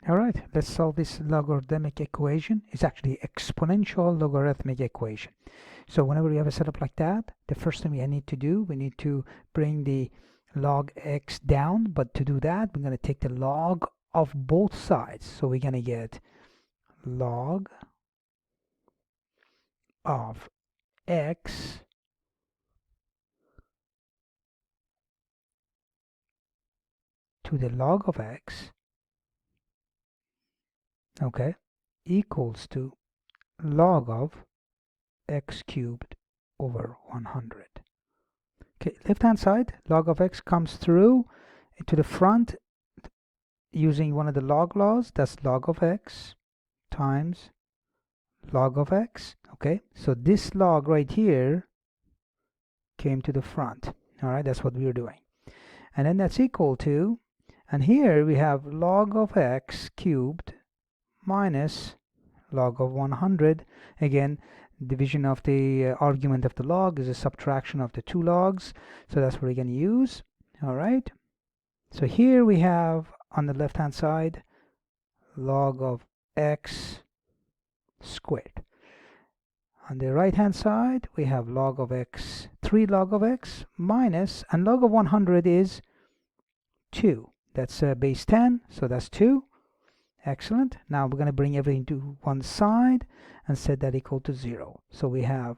All right, let's solve this logarithmic equation. It's actually exponential logarithmic equation. So whenever we have a setup like that, the first thing we need to do, we need to bring the log x down. But to do that, we're going to take the log of both sides. So we're going to get log of x to the log of x, okay, equals to log of x cubed over 100. Okay, left hand side, log of x comes through to the front using one of the log laws. That's log of x times log of x. Okay, so this log right here came to the front. All right, that's what we were doing. And then that's equal to, and here we have log of x cubed minus log of 100. Again, division of the argument of the log is a subtraction of the two logs, so that's what we're going to use. All right, so here we have on the left hand side log of x squared. On the right hand side we have log of x, 3 log of x minus, and log of 100 is 2. That's base 10, so that's 2. Excellent. Now we're going to bring everything to one side and set that equal to 0. So we have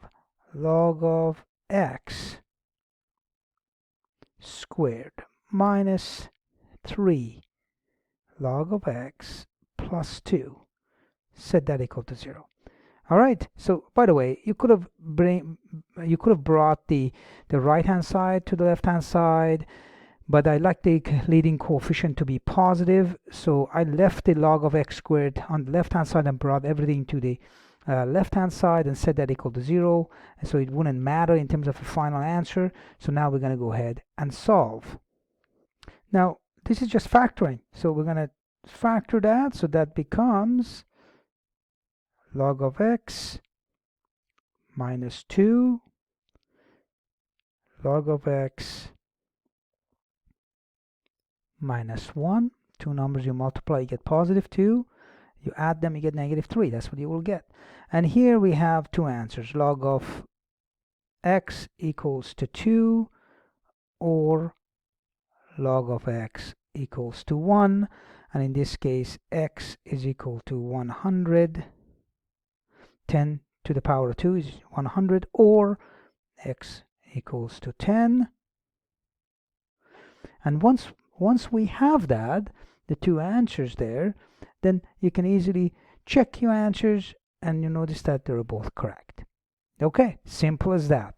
log of x squared minus 3 log of x plus 2. Set that equal to 0. All right. So by the way, you could have brought the right hand side to the left hand side, but I like the leading coefficient to be positive, so I left the log of x squared on the left hand side and brought everything to the left hand side and set that equal to 0, and so it wouldn't matter in terms of a final answer. So now we're going to go ahead and solve. Now this is just factoring, so we're going to factor that, so that becomes log of x minus 2 log of x minus 1. Two numbers you multiply, you get positive 2. You add them, you get negative 3. That's what you will get. And here we have two answers. Log of x equals to 2 or log of x equals to 1. And in this case, x is equal to 100. 10 to the power of 2 is 100, or x equals to 10. And once we have that, the two answers there, then you can easily check your answers and you notice that they're both correct. Okay, simple as that.